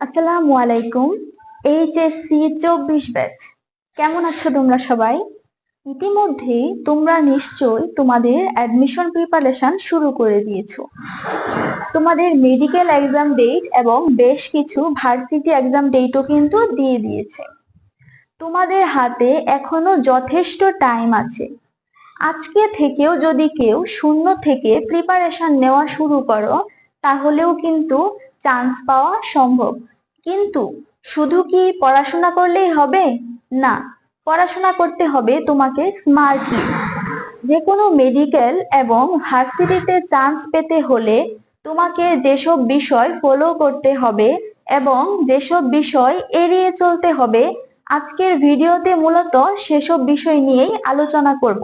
আসসালামু আলাইকুম। HSC 24 batch, কেমন আছো তোমরা সবাই? ইতিমধ্যেই তোমরা নিশ্চয়ই তোমাদের অ্যাডমিশন প্রিপারেশন শুরু করে দিয়েছো। তোমাদের মেডিকেল এক্সাম ডেট এবং বেশ কিছু ভার্সিটি এক্সাম ডেটও কিন্তু দিয়ে দিয়েছে। তোমাদের হাতে এখনো যথেষ্ট টাইম আছে। আজকে থেকেও যদি কেউ শূন্য থেকে প্রিপারেশন নেওয়া শুরু করো, তাহলেও কিন্তু চান্স পাওয়া সম্ভব। কিন্তু শুধু কি পড়াশোনা করলেই হবে? না, পড়াশোনা করতে হবে তোমাকে স্মার্টলি। যে কোনো মেডিকেল এবং ভার্সিটিতে চান্স পেতে হলে তোমাকে যেসব বিষয় ফলো করতে হবে এবং যেসব বিষয় এড়িয়ে চলতে হবে, আজকের ভিডিওতে মূলত সেসব বিষয় নিয়েই আলোচনা করব।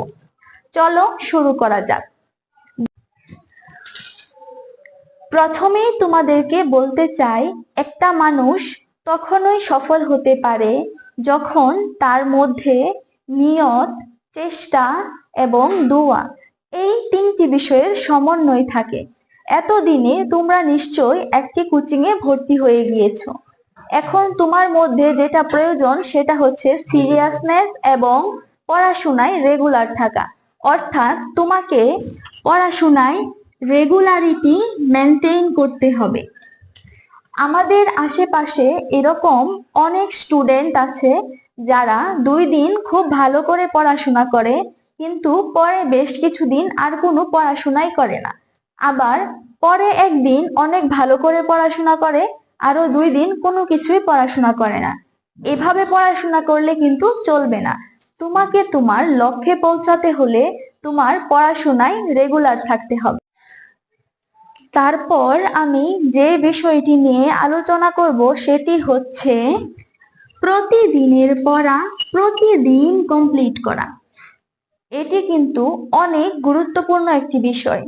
চলো শুরু করা যাক। প্রথমেই তোমাদেরকে বলতে চাই, একটা মানুষ তখনই সফল হতে পারে যখন তার মধ্যে নিয়ত, চেষ্টা এবং দোয়া, এই তিনটি বিষয়ের সমন্বয় থাকে। এতদিনে তোমরা নিশ্চয়ই একটি কোচিং এ ভর্তি হয়ে গিয়েছো। এখন তোমার মধ্যে যেটা প্রয়োজন সেটা হচ্ছে সিরিয়াসনেস এবং পড়াশোনায় রেগুলার থাকা। অর্থাৎ তোমাকে পড়াশোনায় রেগুলারিটি মেনটেন করতে হবে। আমাদের আশেপাশে এরকম অনেক স্টুডেন্ট আছে যারা 2 দিন খুব ভালো করে পড়াশোনা করে, কিন্তু পরে বেশ কিছুদিন আর কোনো পড়াশোনাই করে না। আবার পরে একদিন অনেক ভালো করে পড়াশোনা করে, আরো 2 দিন কোনো কিছুই পড়াশোনা করে না। এভাবে পড়াশোনা করলে কিন্তু চলবে না। তোমাকে তোমার লক্ষ্যে পৌঁছাতে হলে তোমার পড়াশোনায় রেগুলার থাকতে হবে। তারপর আমি যে বিষয়টি নিয়ে আলোচনা করব সেটি হচ্ছে প্রতিদিনের পড়া প্রতিদিন কমপ্লিট করা। এটি কিন্তু অনেক গুরুত্বপূর্ণ একটি বিষয়।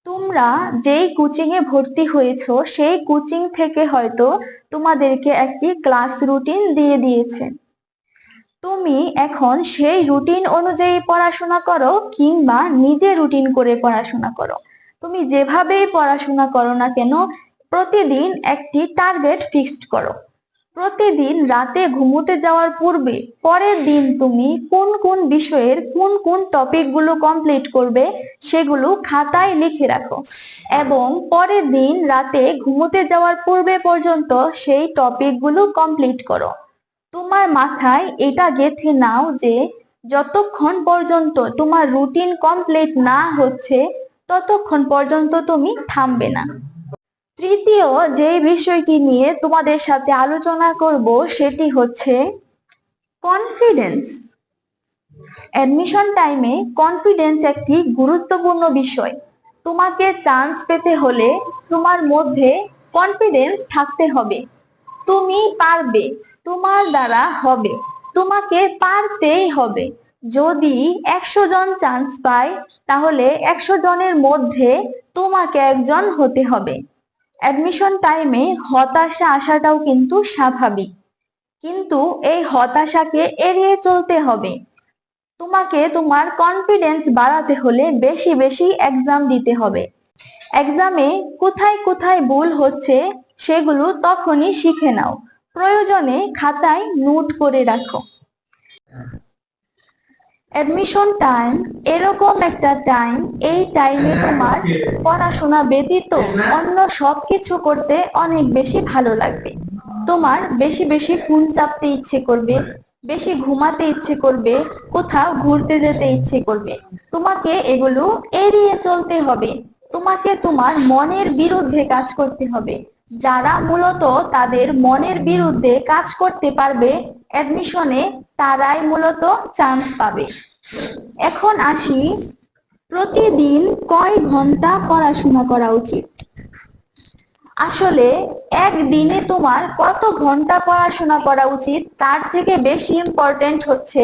তোমরা যেই কোচিং এ ভর্তি হয়েছো সেই কোচিং থেকে হয়তো তোমাদেরকে একটি ক্লাস রুটিন দিয়ে দিয়েছে। তুমি এখন সেই রুটিন অনুযায়ী পড়াশোনা করো কিংবা নিজে রুটিন করে পড়াশোনা করো। তুমি যেভাবেই পড়াশোনা করো না কেন, প্রতিদিন একটি টার্গেট ফিক্সড করো। প্রতিদিন রাতে ঘুমোতে যাওয়ার পূর্বে পরের দিন তুমি কোন কোন বিষয়ের কোন কোন টপিক গুলো কমপ্লিট করবে সেগুলো খাতায় লিখে রাখো এবং পরের দিন রাতে ঘুমোতে যাওয়ার পূর্বে পর্যন্ত সেই টপিক গুলো কমপ্লিট করো। তোমার মাথায় এটা গেঁথে নাও যে যতক্ষণ পর্যন্ত তোমার রুটিন কমপ্লিট না হচ্ছে ততক্ষণ পর্যন্ত তুমি থামবে না। তৃতীয় যে বিষয়টি নিয়ে তোমাদের সাথে আলোচনা করব সেটি হচ্ছে কনফিডেন্স। অ্যাডমিশন টাইমে কনফিডেন্স একটি গুরুত্বপূর্ণ বিষয়। তোমাকে চান্স পেতে হলে তোমার মধ্যে কনফিডেন্স থাকতে হবে। তুমি পারবে, তোমার দ্বারা হবে, তোমাকে পারতেই হবে। যদি 100 জন চান্স পায় তাহলে 100 জনের মধ্যে তোমাকে একজন হতে হবে। অ্যাডমিশন টাইমে হতাশা আসাটাও কিন্তু স্বাভাবিক, কিন্তু এই হতাশাকে এড়িয়ে চলতে হবে। তোমাকে তোমার কনফিডেন্স বাড়াতে হলে বেশি বেশি এক্সাম দিতে হবে। এক্সামে কোথায় কোথায় ভুল হচ্ছে সেগুলো তখনই শিখে নাও, প্রয়োজনে খাতায় নোট করে রাখো। অ্যাডমিশন টাইম এরকম একটা টাইম, এই টাইমে তোমার পড়াশোনা ব্যতীত অন্য সবকিছু করতে অনেক বেশি ভালো লাগবে। তোমার বেশি বেশি ফোন চাপতে ইচ্ছে করবে, বেশি ঘুমাতে ইচ্ছে করবে, কোথাও ঘুরতে যেতে ইচ্ছে করবে। তোমাকে এগুলো এড়িয়ে চলতে হবে। তোমাকে তোমার মনের বিরুদ্ধে কাজ করতে হবে। যারা মূলত তাদের মনের বিরুদ্ধে কাজ করতে পারবে অ্যাডমিশনে, তারাই মূলত চান্স পাবে। এখন আসি, প্রতিদিন কয় ঘন্টা পড়াশোনা করা উচিত? আসলে একদিনে তোমার কত ঘন্টা পড়াশোনা করা উচিত তার থেকে বেশি ইম্পর্টেন্ট হচ্ছে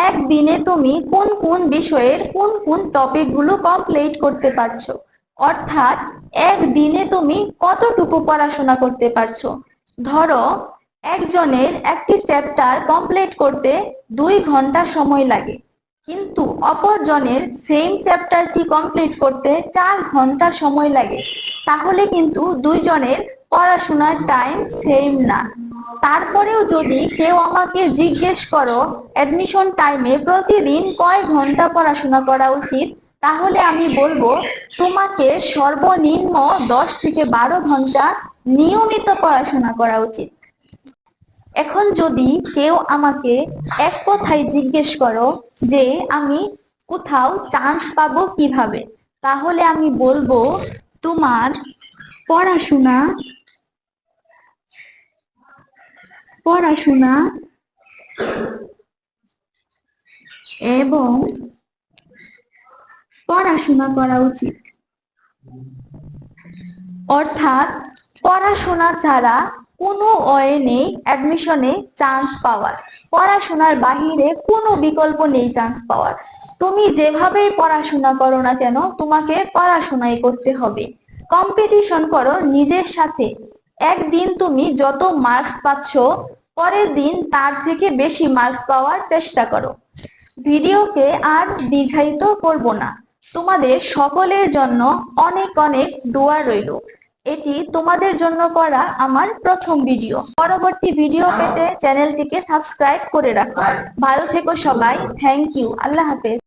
একদিনে তুমি কোন কোন বিষয়ের কোন কোন টপিক গুলো কমপ্লিট করতে পারছো। অর্থাৎ একদিনে তুমি কতটুকু পড়াশোনা করতে পারছো। ধরো একজনের একটি চ্যাপ্টার কমপ্লিট করতে 2 ঘন্টা সময় লাগে, কিন্তু অপরজনের সেম চ্যাপ্টারটি কমপ্লিট করতে 4 ঘন্টা সময় লাগে। তাহলে কিন্তু দুইজনের পড়াশোনার টাইম সেম না। তারপরেও যদি কেউ আমাকে জিজ্ঞেস করো অ্যাডমিশন টাইমে প্রতিদিন কয় ঘন্টা পড়াশোনা করা উচিত, তাহলে আমি বলবো তোমাকে সর্বনিম্ন 10 থেকে 12 ঘন্টা নিয়মিত পড়াশোনা করা উচিত। এখন যদি কেউ আমাকে এক কথায় জিজ্ঞেস করো যে আমি কোথাও চান্স পাবো কিভাবে, তাহলে আমি বলবো তোমার পড়াশোনা পড়াশোনা এবং পড়াশোনা করা উচিত। অর্থাৎ পড়াশোনা ছাড়া কোনো ওয়ে নেই অ্যাডমিশনে চান্স পাওয়ার। পড়াশোনার বাহিরে কোনো বিকল্প নেই চান্স পাওয়ার। তুমি যেভাবেই পড়াশোনা করো না কেন, তোমাকে পড়াশোনাই করতে হবে। কম্পিটিশন করো নিজের সাথে। একদিন তুমি যত মার্কস পাচ্ছ, পরের দিন তার থেকে বেশি মার্কস পাওয়ার চেষ্টা করো। ভিডিওকে আর দীর্ঘায়িত করব না। তোমাদের সকলের জন্য অনেক অনেক দোয়া রইল। এটি তোমাদের জন্য করা আমার প্রথম ভিডিও। পরবর্তী ভিডিও পেতে চ্যানেলটিকে সাবস্ক্রাইব করে রাখো। ভালো থেকো সবাই। Thank you. আল্লাহ হাফেজ।